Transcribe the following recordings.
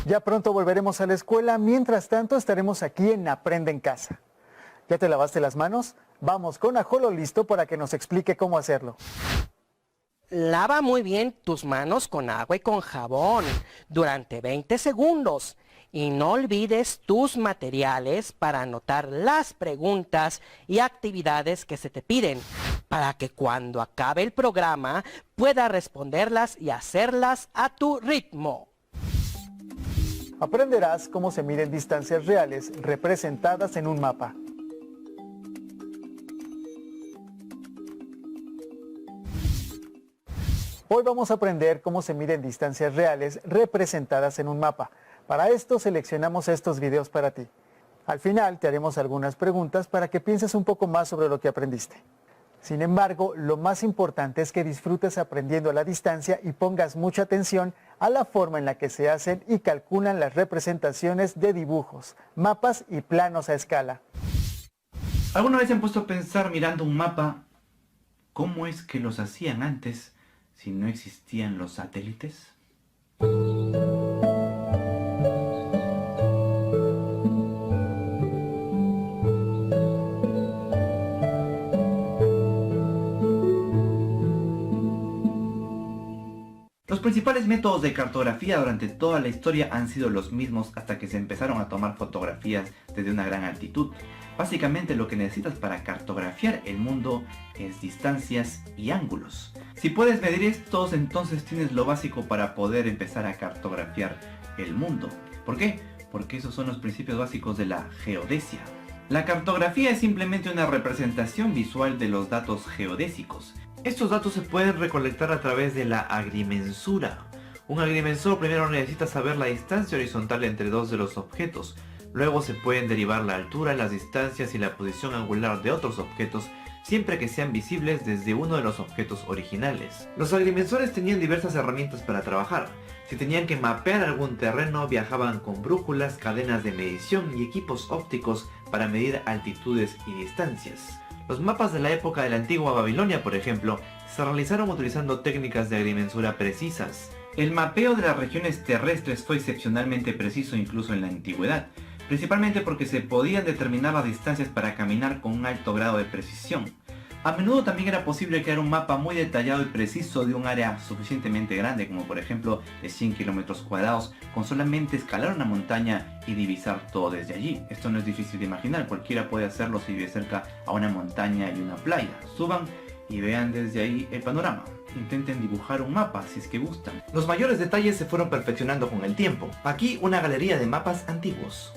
Ya pronto volveremos a la escuela, mientras tanto estaremos aquí en Aprende en Casa. ¿Ya te lavaste las manos? Vamos con Ajolo listo para que nos explique cómo hacerlo. Lava muy bien tus manos con agua y con jabón durante 20 segundos. Y no olvides tus materiales para anotar las preguntas y actividades que se te piden, para que cuando acabe el programa puedas responderlas y hacerlas a tu ritmo. Aprenderás cómo se miden distancias reales representadas en un mapa. Hoy vamos a aprender cómo se miden distancias reales representadas en un mapa. Para esto seleccionamos estos videos para ti. Al final te haremos algunas preguntas para que pienses un poco más sobre lo que aprendiste. Sin embargo, lo más importante es que disfrutes aprendiendo a la distancia y pongas mucha atención a la forma en la que se hacen y calculan las representaciones de dibujos, mapas y planos a escala. ¿Alguna vez se han puesto a pensar mirando un mapa cómo es que los hacían antes si no existían los satélites? Los principales métodos de cartografía durante toda la historia han sido los mismos hasta que se empezaron a tomar fotografías desde una gran altitud. Básicamente lo que necesitas para cartografiar el mundo es distancias y ángulos. Si puedes medir estos, entonces tienes lo básico para poder empezar a cartografiar el mundo. ¿Por qué? Porque esos son los principios básicos de la geodesia. La cartografía es simplemente una representación visual de los datos geodésicos. Estos datos se pueden recolectar a través de la agrimensura. Un agrimensor primero necesita saber la distancia horizontal entre dos de los objetos. Luego se pueden derivar la altura, las distancias y la posición angular de otros objetos, siempre que sean visibles desde uno de los objetos originales. Los agrimensores tenían diversas herramientas para trabajar. Si tenían que mapear algún terreno, viajaban con brújulas, cadenas de medición y equipos ópticos para medir altitudes y distancias. Los mapas de la época de la antigua Babilonia, por ejemplo, se realizaron utilizando técnicas de agrimensura precisas. El mapeo de las regiones terrestres fue excepcionalmente preciso incluso en la antigüedad, principalmente porque se podían determinar las distancias para caminar con un alto grado de precisión. A menudo también era posible crear un mapa muy detallado y preciso de un área suficientemente grande, como por ejemplo de 100 kilómetros cuadrados, con solamente escalar una montaña y divisar todo desde allí. Esto no es difícil de imaginar, cualquiera puede hacerlo si vive cerca a una montaña y una playa. Suban y vean desde ahí el panorama. Intenten dibujar un mapa si es que gustan. Los mayores detalles se fueron perfeccionando con el tiempo. Aquí una galería de mapas antiguos.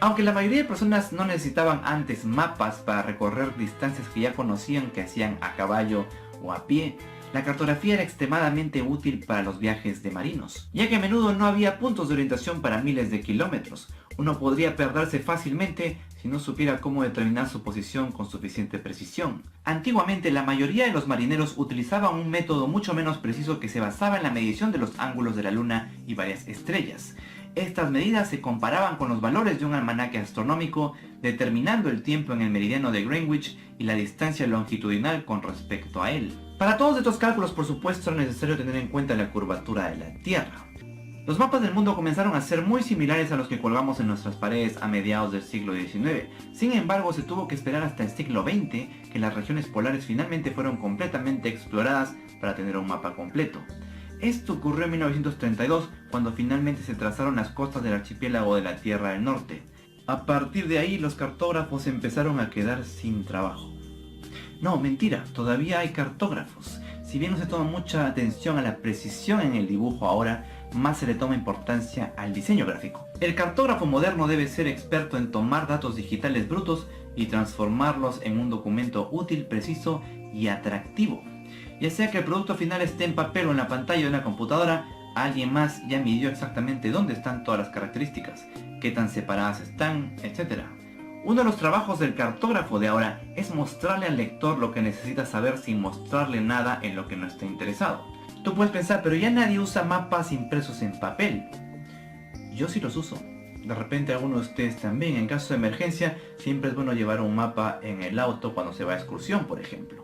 Aunque la mayoría de personas no necesitaban antes mapas para recorrer distancias que ya conocían que hacían a caballo o a pie, la cartografía era extremadamente útil para los viajes de marinos, ya que a menudo no había puntos de orientación para miles de kilómetros. Uno podría perderse fácilmente si no supiera cómo determinar su posición con suficiente precisión. Antiguamente la mayoría de los marineros utilizaban un método mucho menos preciso que se basaba en la medición de los ángulos de la luna y varias estrellas. Estas medidas se comparaban con los valores de un almanaque astronómico, determinando el tiempo en el meridiano de Greenwich y la distancia longitudinal con respecto a él. Para todos estos cálculos, por supuesto, era necesario tener en cuenta la curvatura de la Tierra. Los mapas del mundo comenzaron a ser muy similares a los que colgamos en nuestras paredes a mediados del siglo XIX. Sin embargo, se tuvo que esperar hasta el siglo XX que las regiones polares finalmente fueron completamente exploradas para tener un mapa completo. Esto ocurrió en 1932, cuando finalmente se trazaron las costas del archipiélago de la Tierra del Norte. A partir de ahí, los cartógrafos empezaron a quedar sin trabajo. No, mentira, todavía hay cartógrafos. Si bien no se toma mucha atención a la precisión en el dibujo ahora, más se le toma importancia al diseño gráfico. El cartógrafo moderno debe ser experto en tomar datos digitales brutos y transformarlos en un documento útil, preciso y atractivo. Ya sea que el producto final esté en papel o en la pantalla de una computadora, alguien más ya midió exactamente dónde están todas las características, qué tan separadas están, etc. Uno de los trabajos del cartógrafo de ahora es mostrarle al lector lo que necesita saber sin mostrarle nada en lo que no esté interesado. Tú puedes pensar, pero ya nadie usa mapas impresos en papel. yo sí los uso. De repente alguno de ustedes también. En caso de emergencia, siempre es bueno llevar un mapa en el auto cuando se va a excursión, por ejemplo.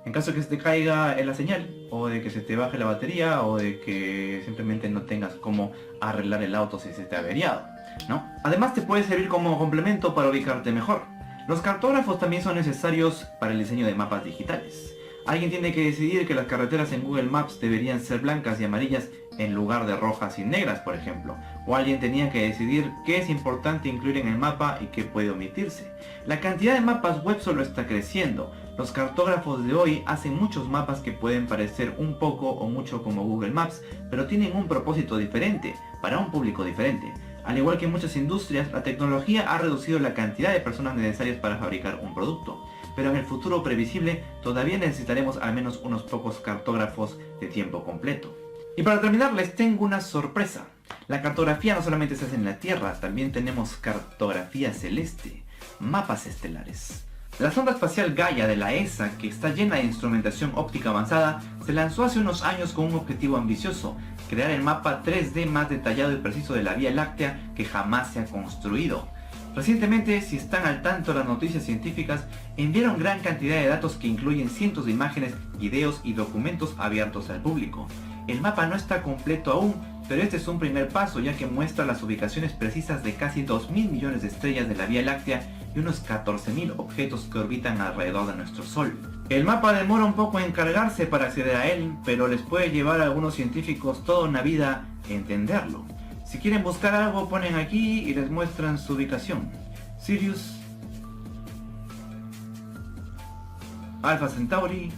En caso de que se te caiga la señal, o de que se te baje la batería, o de que simplemente no tengas cómo arreglar el auto si se te ha averiado, ¿no? Además te puede servir como complemento para ubicarte mejor. Los cartógrafos también son necesarios para el diseño de mapas digitales. Alguien tiene que decidir que las carreteras en Google Maps deberían ser blancas y amarillas en lugar de rojas y negras, por ejemplo. O alguien tenía que decidir qué es importante incluir en el mapa y qué puede omitirse. La cantidad de mapas web solo está creciendo. Los cartógrafos de hoy hacen muchos mapas que pueden parecer un poco o mucho como Google Maps, pero tienen un propósito diferente, para un público diferente. Al igual que en muchas industrias, la tecnología ha reducido la cantidad de personas necesarias para fabricar un producto. Pero en el futuro previsible todavía necesitaremos al menos unos pocos cartógrafos de tiempo completo. Y para terminar les tengo una sorpresa. La cartografía no solamente se hace en la Tierra, también tenemos cartografía celeste, mapas estelares. La sonda espacial Gaia de la ESA, que está llena de instrumentación óptica avanzada, se lanzó hace unos años con un objetivo ambicioso: crear el mapa 3D más detallado y preciso de la Vía Láctea que jamás se ha construido. Recientemente, si están al tanto de las noticias científicas, enviaron gran cantidad de datos que incluyen cientos de imágenes, videos y documentos abiertos al público. El mapa no está completo aún, pero este es un primer paso, ya que muestra las ubicaciones precisas de casi 2.000 millones de estrellas de la Vía Láctea y unos 14.000 objetos que orbitan alrededor de nuestro Sol. El mapa demora un poco en cargarse para acceder a él, pero les puede llevar a algunos científicos toda una vida entenderlo. Si quieren buscar algo, ponen aquí y les muestran su ubicación. Sirius, Alpha Centauri,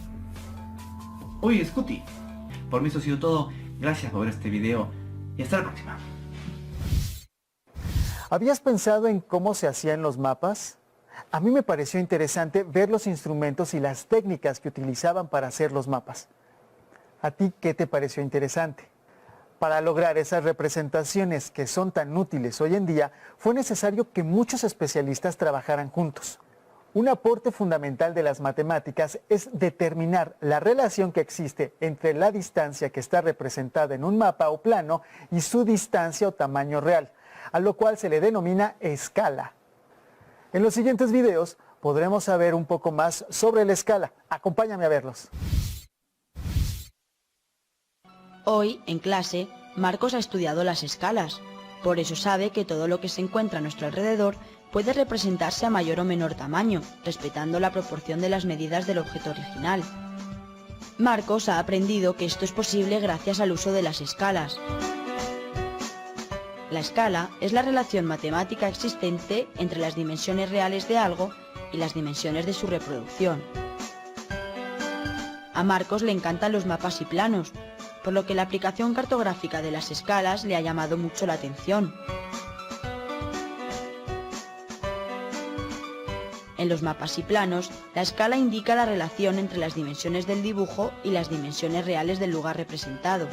uy, Scuti. Por mí eso ha sido todo. Gracias por ver este video y hasta la próxima. ¿Habías pensado en cómo se hacían los mapas? A mí me pareció interesante ver los instrumentos y las técnicas que utilizaban para hacer los mapas. ¿A ti qué te pareció interesante? Para lograr esas representaciones que son tan útiles hoy en día, fue necesario que muchos especialistas trabajaran juntos. Un aporte fundamental de las matemáticas es determinar la relación que existe entre la distancia que está representada en un mapa o plano y su distancia o tamaño real, a lo cual se le denomina escala. En los siguientes videos podremos saber un poco más sobre la escala. Acompáñame a verlos. Hoy, en clase, Marcos ha estudiado las escalas. Por eso sabe que todo lo que se encuentra a nuestro alrededor puede representarse a mayor o menor tamaño, respetando la proporción de las medidas del objeto original. Marcos ha aprendido que esto es posible gracias al uso de las escalas. La escala es la relación matemática existente entre las dimensiones reales de algo y las dimensiones de su reproducción. A Marcos le encantan los mapas y planos, por lo que la aplicación cartográfica de las escalas le ha llamado mucho la atención. En los mapas y planos, la escala indica la relación entre las dimensiones del dibujo y las dimensiones reales del lugar representado.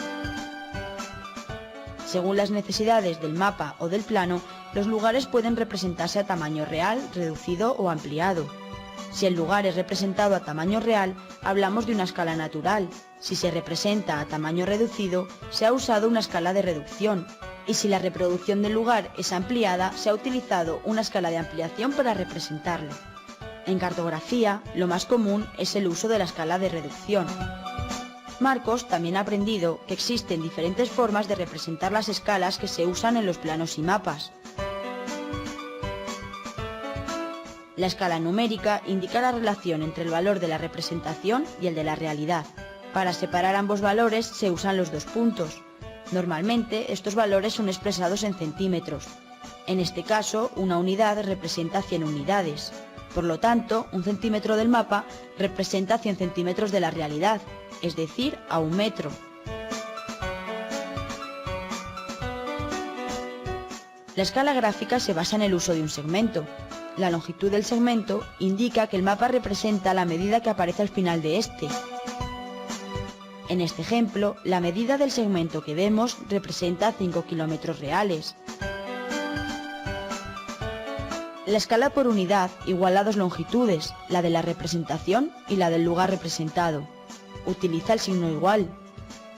Según las necesidades del mapa o del plano, los lugares pueden representarse a tamaño real, reducido o ampliado. Si el lugar es representado a tamaño real, hablamos de una escala natural. Si se representa a tamaño reducido, se ha usado una escala de reducción. Y si la reproducción del lugar es ampliada, se ha utilizado una escala de ampliación para representarlo. En cartografía, lo más común es el uso de la escala de reducción. Marcos también ha aprendido que existen diferentes formas de representar las escalas que se usan en los planos y mapas. La escala numérica indica la relación entre el valor de la representación y el de la realidad. Para separar ambos valores se usan los dos puntos. Normalmente estos valores son expresados en centímetros. En este caso, una unidad representa 100 unidades. Por lo tanto, un centímetro del mapa representa 100 centímetros de la realidad, es decir, a 1 metro. La escala gráfica se basa en el uso de un segmento. La longitud del segmento indica que el mapa representa la medida que aparece al final de este. En este ejemplo, la medida del segmento que vemos representa 5 kilómetros reales. La escala por unidad iguala dos longitudes, la de la representación y la del lugar representado. Utiliza el signo igual.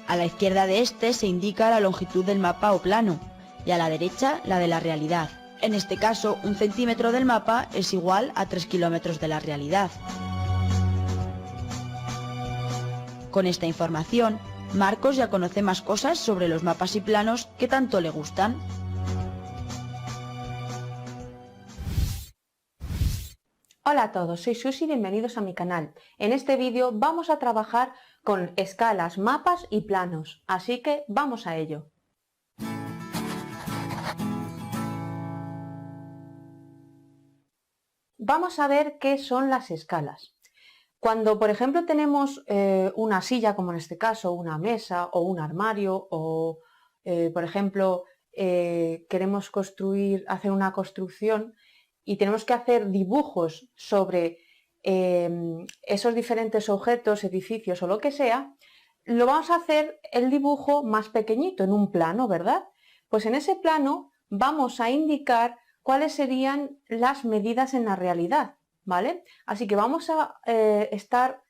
A la izquierda de este se indica la longitud del mapa o plano, y a la derecha la de la realidad. En este caso, 1 centímetro del mapa es igual a 3 kilómetros de la realidad. Con esta información, Marcos ya conoce más cosas sobre los mapas y planos que tanto le gustan. Hola a todos, soy Susi y bienvenidos a mi canal. En este vídeo vamos a trabajar con escalas, mapas y planos, así que vamos a ello. Vamos a ver qué son las escalas. Cuando, por ejemplo, tenemos una silla, como en este caso, una mesa o un armario, o, por ejemplo, queremos hacer una construcción y tenemos que hacer dibujos sobre esos diferentes objetos, edificios o lo que sea, lo vamos a hacer el dibujo más pequeñito, en un plano, ¿verdad? Pues en ese plano vamos a indicar cuáles serían las medidas en la realidad, ¿vale? Así que vamos a estar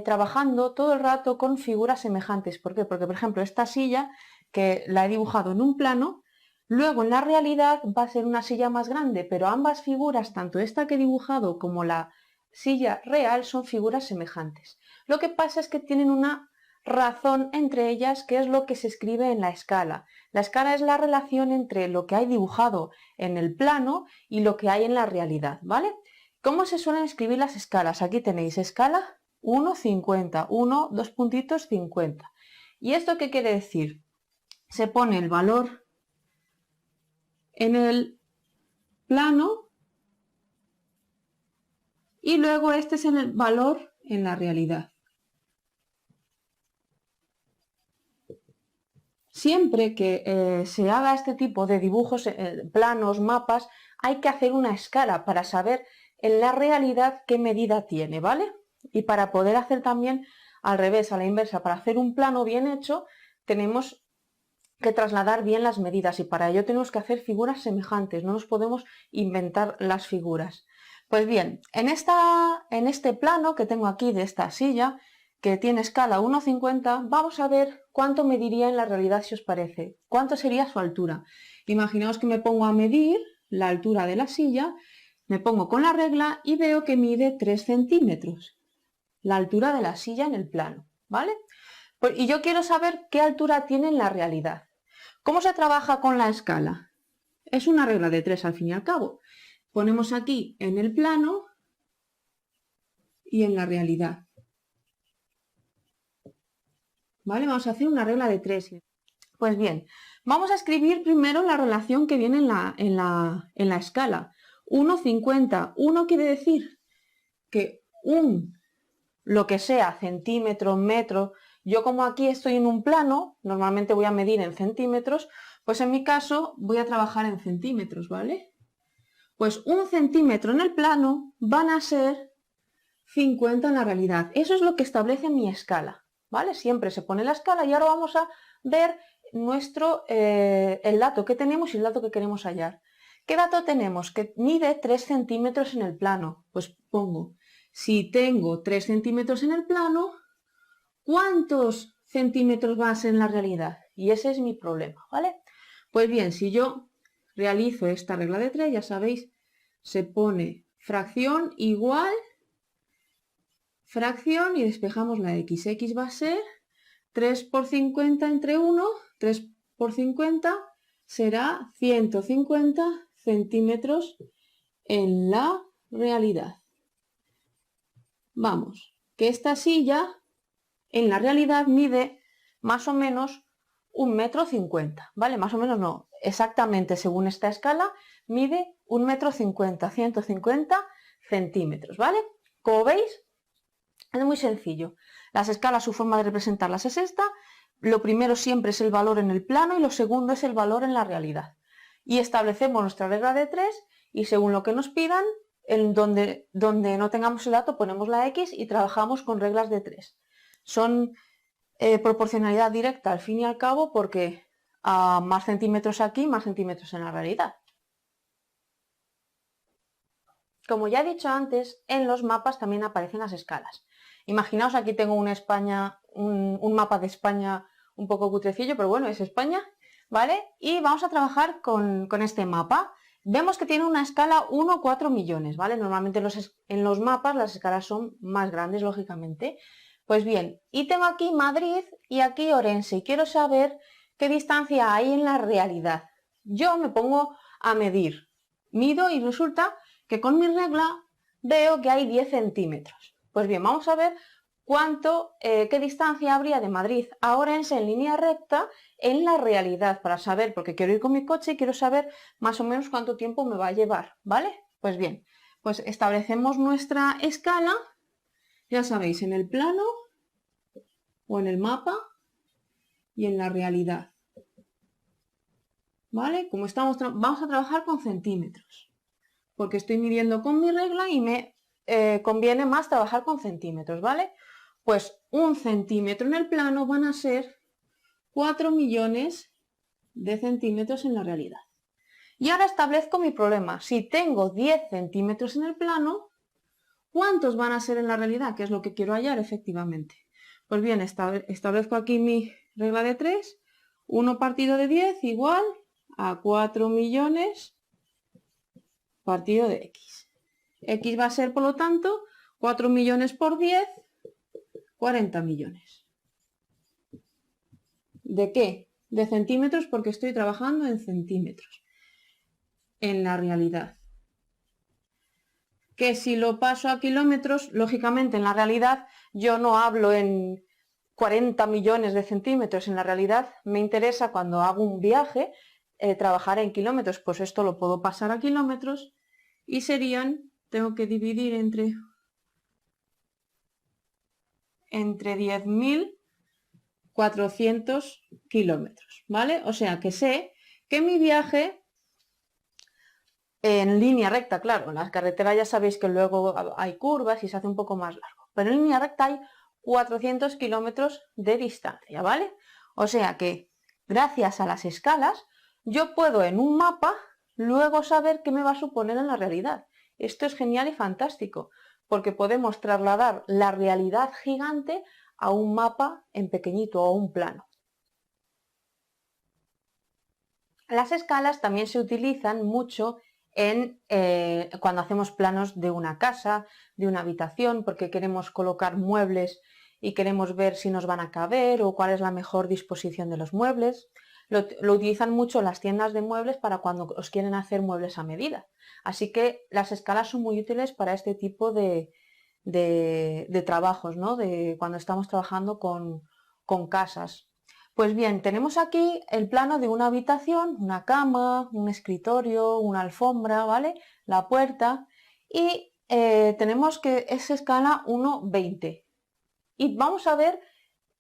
trabajando todo el rato con figuras semejantes. ¿Por qué? Porque, por ejemplo, esta silla, que la he dibujado en un plano, luego en la realidad va a ser una silla más grande, pero ambas figuras, tanto esta que he dibujado como la silla real, son figuras semejantes. Lo que pasa es que tienen una razón entre ellas, que es lo que se escribe en la escala. La escala es la relación entre lo que hay dibujado en el plano y lo que hay en la realidad, ¿vale? ¿Cómo se suelen escribir las escalas? Aquí tenéis escala 1, 50, 1, 2 puntitos, 50. ¿Y esto qué quiere decir? Se pone el valor en el plano y luego este es el valor en la realidad. Siempre que se haga este tipo de dibujos, planos, mapas, hay que hacer una escala para saber en la realidad qué medida tiene, ¿vale? Y para poder hacer también al revés, a la inversa, para hacer un plano bien hecho, tenemos que trasladar bien las medidas y para ello tenemos que hacer figuras semejantes, no nos podemos inventar las figuras. Pues bien, en este plano que tengo aquí de esta silla, que tiene escala 1,50, vamos a ver cuánto mediría en la realidad, si os parece. ¿Cuánto sería su altura? Imaginaos que me pongo a medir la altura de la silla, me pongo con la regla y veo que mide 3 centímetros, la altura de la silla en el plano, ¿vale? Pues, y yo quiero saber qué altura tiene en la realidad. ¿Cómo se trabaja con la escala? Es una regla de 3 al fin y al cabo. Ponemos aquí en el plano y en la realidad. ¿Vale? Vamos a hacer una regla de 3. Pues bien, vamos a escribir primero la relación que viene en la escala. 1,50. 1 quiere decir que lo que sea, centímetro, metro. Yo como aquí estoy en un plano, normalmente voy a medir en centímetros, pues en mi caso voy a trabajar en centímetros, ¿vale? Pues 1 centímetro en el plano van a ser 50 en la realidad. Eso es lo que establece mi escala, ¿vale? Siempre se pone la escala y ahora vamos a ver el dato que tenemos y el dato que queremos hallar. ¿Qué dato tenemos? Que mide 3 centímetros en el plano. Pues pongo, si tengo 3 centímetros en el plano, ¿cuántos centímetros va a ser en la realidad? Y ese es mi problema, ¿vale? Pues bien, si yo realizo esta regla de 3, ya sabéis, se pone fracción igual, fracción y despejamos la x. X va a ser 3 por 50 entre 1, 3 por 50 será 150 centímetros en la realidad. Vamos, que esta silla en la realidad mide más o menos 1,50 m, ¿vale? Más o menos no, exactamente según esta escala mide 1,50 m, 150 centímetros, ¿vale? Como veis, es muy sencillo. Las escalas, su forma de representarlas es esta. Lo primero siempre es el valor en el plano y lo segundo es el valor en la realidad. Y establecemos nuestra regla de 3 y según lo que nos pidan, donde no tengamos el dato ponemos la X y trabajamos con reglas de 3. Son proporcionalidad directa al fin y al cabo porque a más centímetros aquí, más centímetros en la realidad. Como ya he dicho antes, en los mapas también aparecen las escalas. Imaginaos, aquí tengo un mapa de España un poco cutrecillo, pero bueno, es España. ¿vale? Y vamos a trabajar con este mapa. Vemos que tiene una escala 1,4 millones, ¿vale? Normalmente en los mapas las escalas son más grandes, lógicamente. Pues bien, y tengo aquí Madrid y aquí Orense, y quiero saber qué distancia hay en la realidad. Yo me pongo a medir, mido y resulta que con mi regla veo que hay 10 centímetros. Pues bien, vamos a ver qué distancia habría de Madrid a Orense en línea recta en la realidad, para saber, porque quiero ir con mi coche y quiero saber más o menos cuánto tiempo me va a llevar, ¿vale? Pues bien, pues establecemos nuestra escala, ya sabéis, en el plano o en el mapa y en la realidad, ¿vale? Como vamos a trabajar con centímetros, porque estoy midiendo con mi regla y me conviene más trabajar con centímetros, ¿vale? Pues 1 centímetro en el plano van a ser 4 millones de centímetros en la realidad. Y ahora establezco mi problema. Si tengo 10 centímetros en el plano, ¿cuántos van a ser en la realidad? Que es lo que quiero hallar efectivamente. Pues bien, establezco aquí mi regla de 3. 1 partido de 10 igual a 4 millones partido de x. X va a ser, por lo tanto, 4 millones por 10, 40 millones. ¿De qué? De centímetros, porque estoy trabajando en centímetros. En la realidad. Que si lo paso a kilómetros, lógicamente en la realidad yo no hablo en 40 millones de centímetros. En la realidad me interesa cuando hago un viaje trabajar en kilómetros. Pues esto lo puedo pasar a kilómetros y serían, tengo que dividir entre 10.400 kilómetros, ¿vale? O sea que sé que mi viaje en línea recta, claro, en las carreteras ya sabéis que luego hay curvas y se hace un poco más largo, pero en línea recta hay 400 kilómetros de distancia, ¿vale? O sea que gracias a las escalas yo puedo en un mapa luego saber qué me va a suponer en la realidad. Esto es genial y fantástico, porque podemos trasladar la realidad gigante a un mapa en pequeñito o a un plano. Las escalas también se utilizan mucho cuando hacemos planos de una casa, de una habitación, porque queremos colocar muebles y queremos ver si nos van a caber o cuál es la mejor disposición de los muebles. Lo utilizan mucho las tiendas de muebles para cuando os quieren hacer muebles a medida. Así que las escalas son muy útiles para este tipo de trabajos, ¿no? De cuando estamos trabajando con casas. Pues bien, tenemos aquí el plano de una habitación, una cama, un escritorio, una alfombra, ¿vale? La puerta, y tenemos que es escala 1,20. Y vamos a ver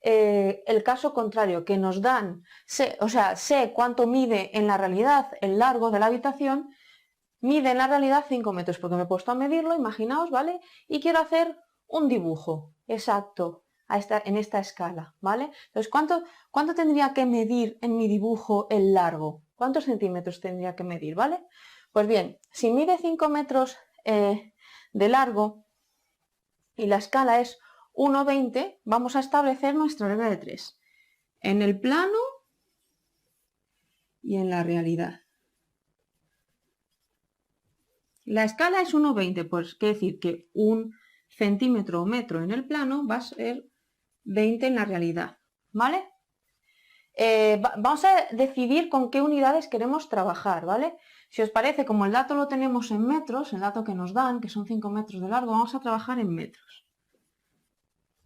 el caso contrario, que nos dan, sé cuánto mide en la realidad el largo de la habitación, mide en la realidad 5 metros, porque me he puesto a medirlo, imaginaos, ¿vale? Y quiero hacer un dibujo exacto en esta escala, ¿vale? Entonces, ¿cuánto tendría que medir en mi dibujo el largo? ¿Cuántos centímetros tendría que medir, ¿vale? Pues bien, si mide 5 metros de largo y la escala es 1,20, vamos a establecer nuestra regla de 3 en el plano y en la realidad. La escala es 1,20, pues quiere decir que 1 centímetro o metro en el plano va a ser 20 en la realidad, ¿vale? Vamos a decidir con qué unidades queremos trabajar, ¿vale? Si os parece, como el dato lo tenemos en metros, el dato que nos dan, que son 5 metros de largo, vamos a trabajar en metros,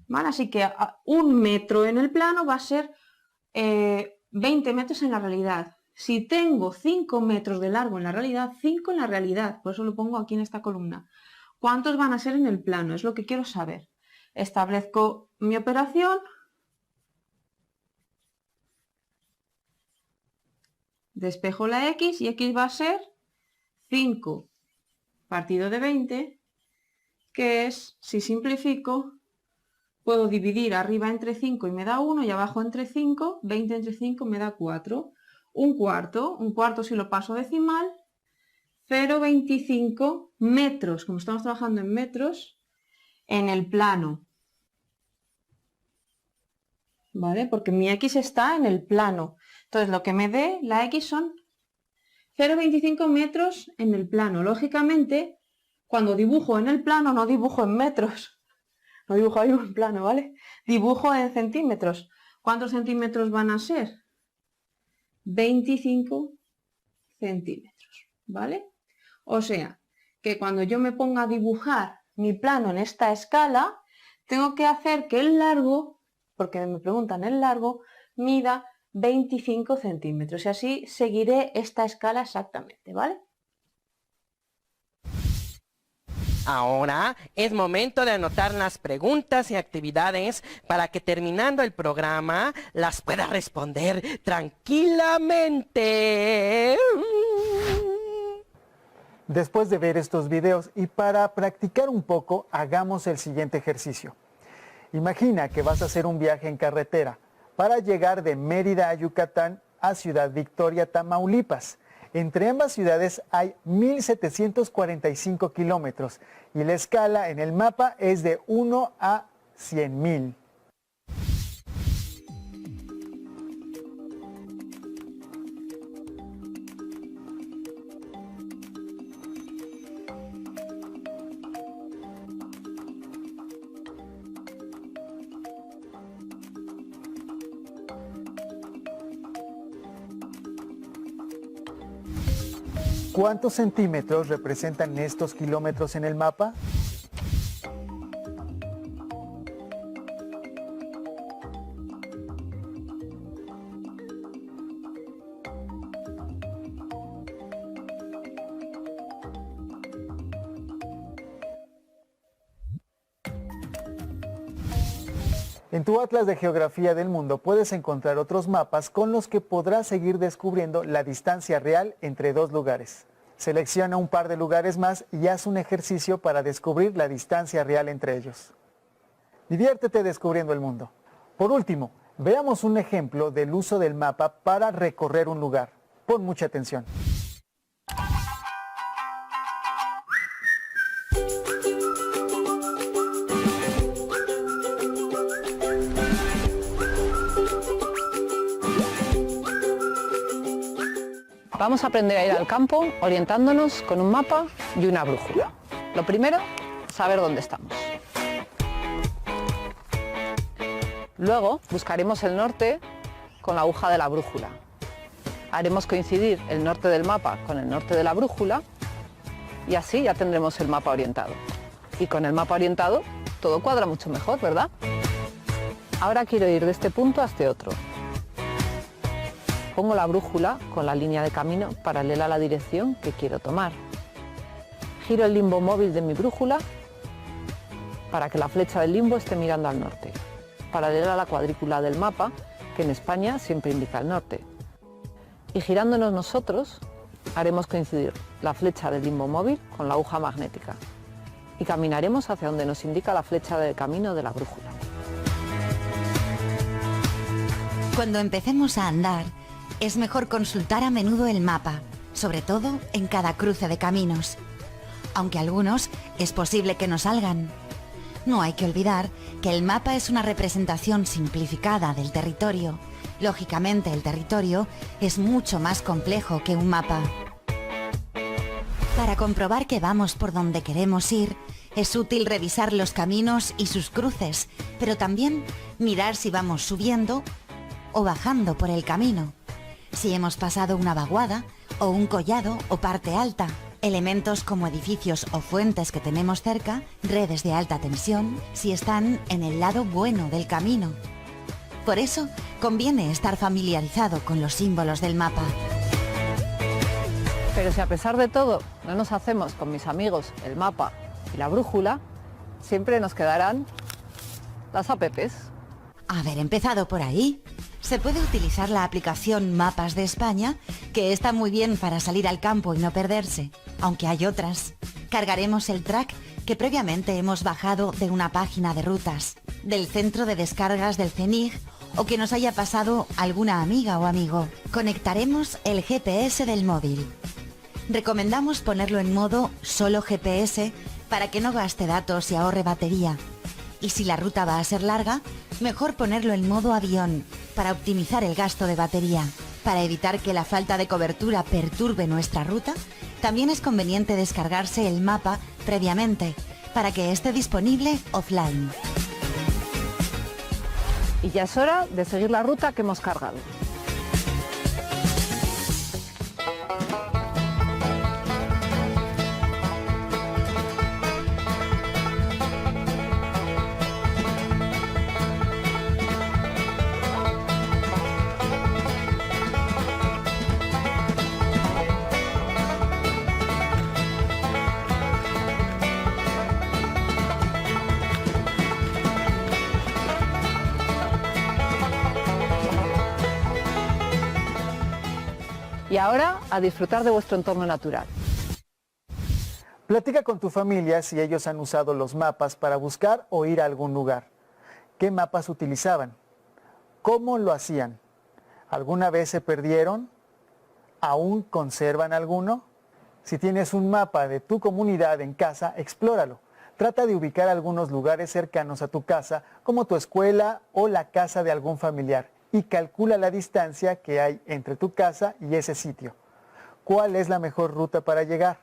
¿vale? Así que 1 metro en el plano va a ser 20 metros en la realidad. Si tengo 5 metros de largo en la realidad, 5 en la realidad, por eso lo pongo aquí en esta columna. ¿Cuántos van a ser en el plano? Es lo que quiero saber. Establezco mi operación. Despejo la x y x va a ser 5 partido de 20, que es, si simplifico, puedo dividir arriba entre 5 y me da 1 y abajo entre 5, 20 entre 5 me da 4. Un cuarto si lo paso a decimal, 0,25 metros, como estamos trabajando en metros, en el plano. ¿vale? Porque mi X está en el plano. Entonces lo que me dé la X son 0,25 metros en el plano. Lógicamente, cuando dibujo en el plano no dibujo en metros. No dibujo ahí un plano, ¿vale? Dibujo en centímetros. ¿Cuántos centímetros van a ser? 25 centímetros, ¿vale? O sea, que cuando yo me ponga a dibujar mi plano en esta escala, tengo que hacer que el largo, porque me preguntan el largo, mida 25 centímetros. Y así seguiré esta escala exactamente, ¿vale? Ahora es momento de anotar las preguntas y actividades para que terminando el programa las pueda responder tranquilamente. Después de ver estos videos y para practicar un poco, hagamos el siguiente ejercicio. Imagina que vas a hacer un viaje en carretera para llegar de Mérida a Yucatán a Ciudad Victoria, Tamaulipas. Entre ambas ciudades hay 1.745 kilómetros y la escala en el mapa es de 1 a 100.000. ¿Cuántos centímetros representan estos kilómetros en el mapa? En tu Atlas de Geografía del Mundo puedes encontrar otros mapas con los que podrás seguir descubriendo la distancia real entre dos lugares. Selecciona un par de lugares más y haz un ejercicio para descubrir la distancia real entre ellos. Diviértete descubriendo el mundo. Por último, veamos un ejemplo del uso del mapa para recorrer un lugar. Pon mucha atención. Vamos a aprender a ir al campo orientándonos con un mapa y una brújula. Lo primero, saber dónde estamos. Luego buscaremos el norte con la aguja de la brújula. Haremos coincidir el norte del mapa con el norte de la brújula y así ya tendremos el mapa orientado. Y con el mapa orientado todo cuadra mucho mejor, ¿verdad? Ahora quiero ir de este punto a este otro. Pongo la brújula con la línea de camino paralela a la dirección que quiero tomar. Giro el limbo móvil de mi brújula para que la flecha del limbo esté mirando al norte, paralela a la cuadrícula del mapa, que en España siempre indica el norte. Y girándonos nosotros, haremos coincidir la flecha del limbo móvil con la aguja magnética y caminaremos hacia donde nos indica la flecha de camino de la brújula. Cuando empecemos a andar, es mejor consultar a menudo el mapa, sobre todo en cada cruce de caminos. Aunque algunos es posible que no salgan. No hay que olvidar que el mapa es una representación simplificada del territorio. Lógicamente, el territorio es mucho más complejo que un mapa. Para comprobar que vamos por donde queremos ir, es útil revisar los caminos y sus cruces, pero también mirar si vamos subiendo o bajando por el camino. Si hemos pasado una vaguada o un collado o parte alta, elementos como edificios o fuentes que tenemos cerca, redes de alta tensión, si están en el lado bueno del camino. Por eso, conviene estar familiarizado con los símbolos del mapa. Pero si a pesar de todo no nos hacemos con mis amigos el mapa y la brújula, siempre nos quedarán las apps. Haber empezado por ahí. Se puede utilizar la aplicación Mapas de España, que está muy bien para salir al campo y no perderse, aunque hay otras. Cargaremos el track que previamente hemos bajado de una página de rutas, del centro de descargas del CENIG o que nos haya pasado alguna amiga o amigo. Conectaremos el GPS del móvil. Recomendamos ponerlo en modo solo GPS para que no gaste datos y ahorre batería. Y si la ruta va a ser larga, mejor ponerlo en modo avión para optimizar el gasto de batería. Para evitar que la falta de cobertura perturbe nuestra ruta, también es conveniente descargarse el mapa previamente para que esté disponible offline. Y ya es hora de seguir la ruta que hemos cargado. Y ahora, a disfrutar de vuestro entorno natural. Platica con tu familia si ellos han usado los mapas para buscar o ir a algún lugar. ¿Qué mapas utilizaban? ¿Cómo lo hacían? ¿Alguna vez se perdieron? ¿Aún conservan alguno? Si tienes un mapa de tu comunidad en casa, explóralo. Trata de ubicar algunos lugares cercanos a tu casa, como tu escuela o la casa de algún familiar, y calcula la distancia que hay entre tu casa y ese sitio. ¿Cuál es la mejor ruta para llegar?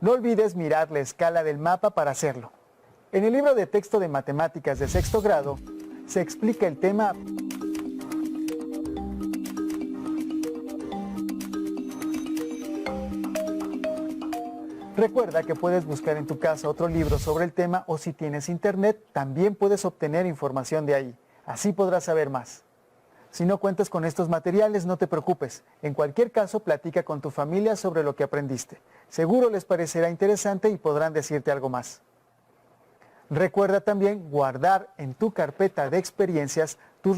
No olvides mirar la escala del mapa para hacerlo. En el libro de texto de matemáticas de 6º grado, se explica el tema. Recuerda que puedes buscar en tu casa otro libro sobre el tema, o si tienes internet, también puedes obtener información de ahí. Así podrás saber más. Si no cuentas con estos materiales, no te preocupes. En cualquier caso, platica con tu familia sobre lo que aprendiste. Seguro les parecerá interesante y podrán decirte algo más. Recuerda también guardar en tu carpeta de experiencias tus